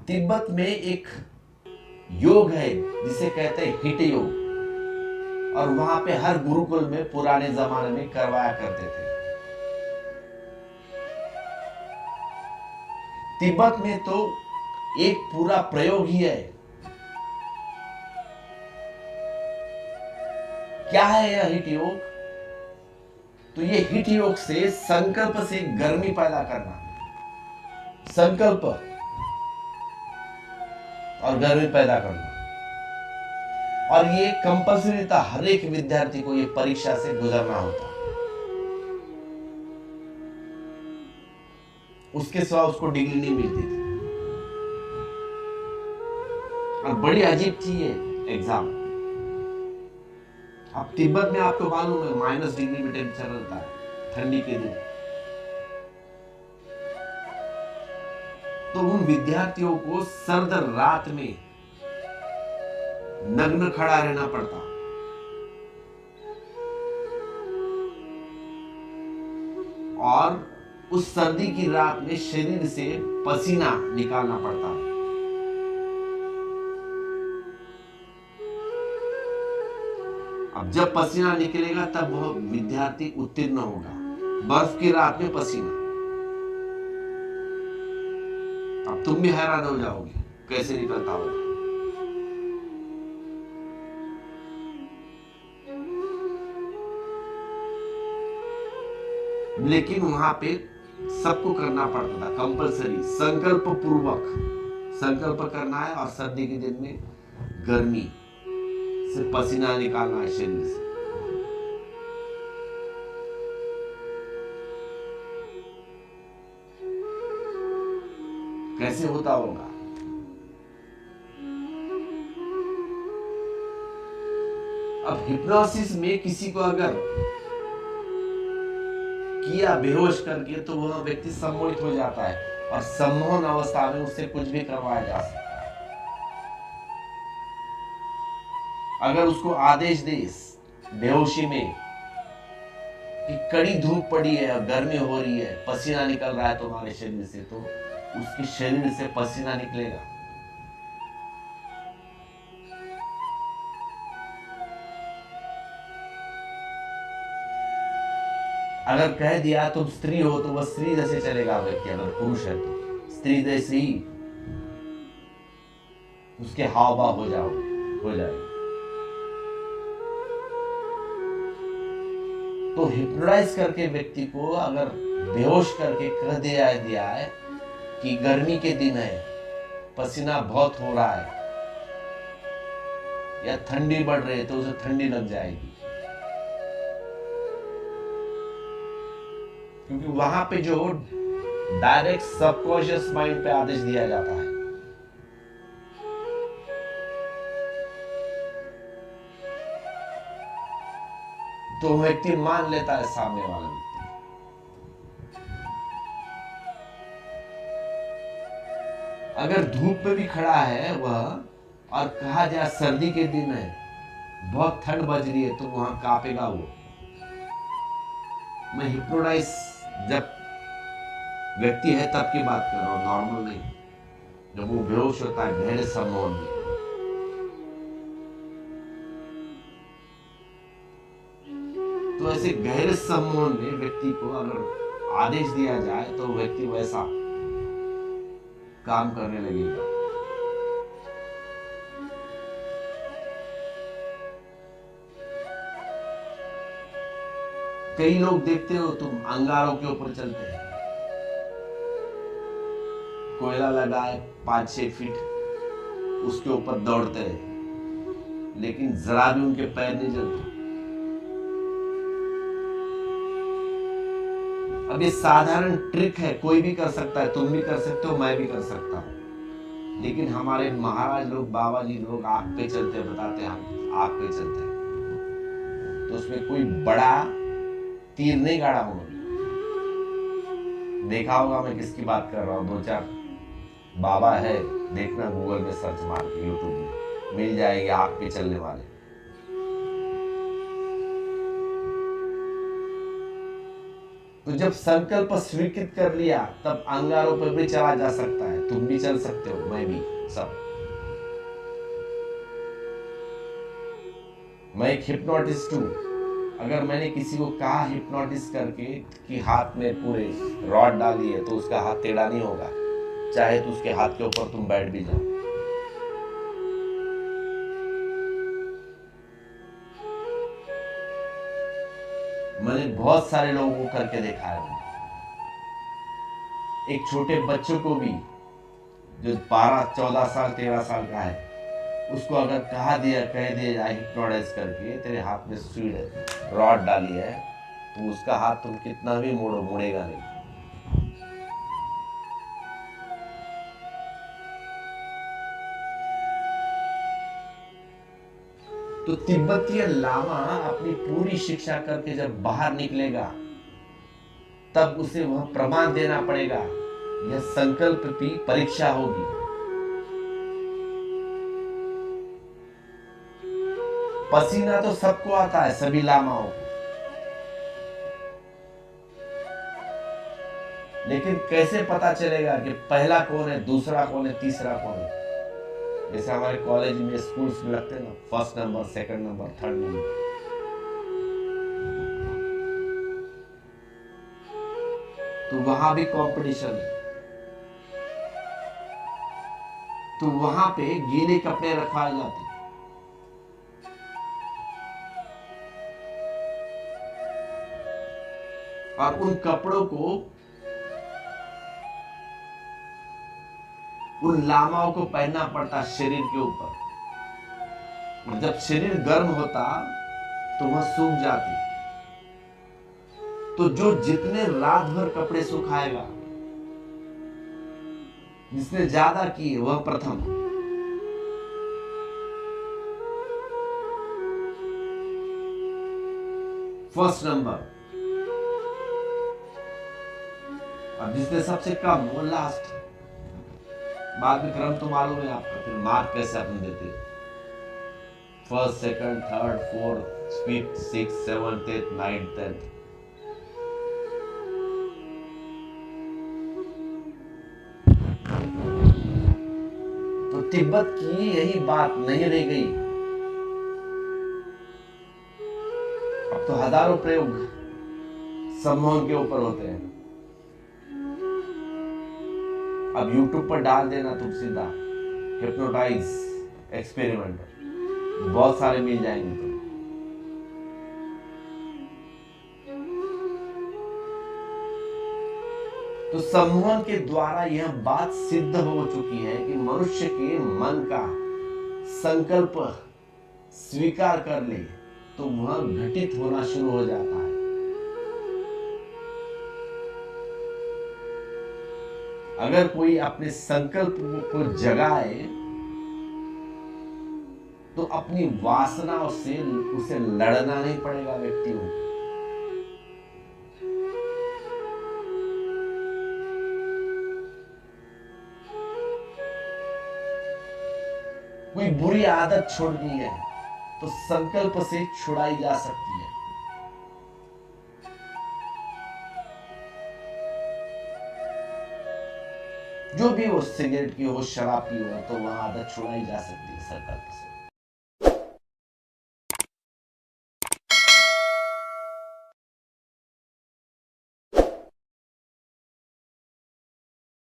तिब्बत में एक योग है जिसे कहते हैं हिट योग, और वहां पे हर गुरुकुल में पुराने जमाने में करवाया करते थे। तिब्बत में तो एक पूरा प्रयोग ही है। क्या है यह हिट योग? तो ये हिट योग से संकल्प से गर्मी पैदा करना, संकल्प और गर्मी पैदा करना। और ये कंपल्सरी था, हर एक विद्यार्थी को ये परीक्षा से गुजरना होता, उसके सिवा उसको डिग्री नहीं मिलती थी। और बड़ी अजीब चीज है एग्जाम। अब तिब्बत में आपको मालूम है -डिग्री में टेम्परेचर रहता है ठंडी के दिन। तो उन विद्यार्थियों को सर्द रात में नग्न खड़ा रहना पड़ता, और उस सर्दी की रात में शरीर से पसीना निकालना पड़ता है। अब जब पसीना निकलेगा तब वह विद्यार्थी उत्तीर्ण होगा। बर्फ की रात में पसीना, अब तुम भी हैरान हो जाओगे कैसे निकलता होगा। लेकिन वहां पे सबको करना पड़ता था कंपलसरी, संकल्प पूर्वक संकल्प करना है, और सर्दी के दिन में गर्मी से पसीना निकालना है शरीर से। कैसे होता होगा? अब हिप्नोसिस में किसी को अगर किया बेहोश करके तो वह व्यक्ति सम्मोहित हो जाता है, और सम्मोहन अवस्था में उससे कुछ भी करवाया जा सकता है। अगर उसको आदेश दे बेहोशी में कि कड़ी धूप पड़ी है और गर्मी हो रही है, पसीना निकल रहा है तुम्हारे शरीर से, तो उसके शरीर से पसीना निकलेगा। अगर कह दिया तुम स्त्री हो तो वह स्त्री जैसे चलेगा व्यक्ति, अगर पुरुष है तो स्त्री जैसे ही उसके हाव भाव हो जाएगा। तो हिप्नोटाइज करके व्यक्ति को अगर बेहोश करके कह दिया है कि गर्मी के दिन है, पसीना बहुत हो रहा है, या ठंडी बढ़ रही है, तो उसे ठंडी लग जाएगी। क्योंकि वहां पे जो डायरेक्ट सबकॉन्शियस माइंड पे आदेश दिया जाता है। तो व्यक्ति मान लेता है सामने वाला व्यक्ति। अगर धूप में भी खड़ा है वह, और कहा जाए सर्दी के दिन है, बहुत ठंड बज रही है, तो वहां कांपेगा वो। मैं हिप्नोटाइज जब व्यक्ति है तब की बात कर रहा हूं, नॉर्मल नहीं। जब वो बेहोश होता है गहरे सम्मोहन में, तो ऐसे गहरे सम्मोहन में व्यक्ति को अगर आदेश दिया जाए तो व्यक्ति वैसा काम करने लगेगा। कई लोग देखते हो तुम अंगारों के ऊपर चलते हैं, कोयला लगाए 5-6 फीट, उसके ऊपर दौड़ते हैं, लेकिन जरा भी उनके पैर नहीं जलते। अब ये साधारण ट्रिक है, कोई भी कर सकता है, तुम भी कर सकते हो, मैं भी कर सकता हूं। लेकिन हमारे महाराज लोग, बाबा जी लोग आग पे चलते हैं, बताते हैं हम आग पे चलते हैं, तो उसमें कोई बड़ा तीर नहीं गाड़ा उन्होंने। देखा होगा मैं किसकी बात कर रहा हूँ, 2-4 बाबा है, देखना गूगल में सर्च मार के, यूट्यूब में मिल जाएगी आग पे चलने वाले। तो जब संकल्प स्वीकृत कर लिया तब अंगारों पर भी चला जा सकता है। तुम भी चल सकते हो, मैं भी, सब। मैं एक हिप्नोटिस्ट हूं। अगर मैंने किसी को कहा हिप्नोटिस्ट करके कि हाथ में पूरे रॉड डाली है तो उसका हाथ टेढ़ा नहीं होगा, चाहे तो उसके हाथ के ऊपर तुम बैठ भी जाओ। मैंने बहुत सारे लोगों को करके देखा है। मैंने एक छोटे बच्चों को भी, जो 12, 14 साल, 13 साल का है, उसको अगर कह दिया हिप्नोटाइज करके तेरे हाथ में सुई रॉड डाली है तो उसका हाथ तुम कितना भी मोड़ो, मुड़ेगा नहीं। तो तिब्बतीय लामा अपनी पूरी शिक्षा करके जब बाहर निकलेगा तब उसे वह प्रमाण देना पड़ेगा, यह संकल्प की परीक्षा होगी। पसीना तो सबको आता है, सभी लामाओं को, लेकिन कैसे पता चलेगा कि पहला कौन है, दूसरा कौन है, तीसरा कौन है? जैसे हमारे कॉलेज में, स्कूल्स में लगते हैं ना, first number, second number, third number. तो वहां भी कंपटीशन है। तो वहां पे गीले कपड़े रखवाए जाते हैं। और उन कपड़ों को उन लामाओं को पहनना पड़ता शरीर के ऊपर। और जब शरीर गर्म होता तो वह सूख जाती। तो जो जितने रात भर कपड़े सुखाएगा, जिसने ज्यादा किए, वह प्रथम। First number. और जिसने सबसे कम, वो लास्ट। बाद में क्रम तो मालूम है आपको, फिर मार्क कैसे अपन देते, first, second, third, fourth, fifth, six, seventh, एथ, नाइन्थ, टेंथ। तो तिब्बत की यही बात नहीं रह गई। अब तो हजारों प्रयोग सम्मोहन के ऊपर होते हैं। अब YouTube पर डाल देना तुम सीधा हिप्नोटाइज एक्सपेरिमेंट, बहुत सारे मिल जाएंगे तुम। तो सम्मोहन के द्वारा यह बात सिद्ध हो चुकी है कि मनुष्य के मन का संकल्प स्वीकार कर ले तो वह घटित होना शुरू हो जाता है। अगर कोई अपने संकल्प को जगाए तो अपनी वासनाओं से उसे लड़ना नहीं पड़ेगा व्यक्ति को। कोई बुरी आदत छोड़नी है तो संकल्प से छुड़ाई जा सकती है। जो भी हो, सिगरेट की हो, शराब की हो, तो वह आदत छुड़ाई जा सकती है संकल्प से।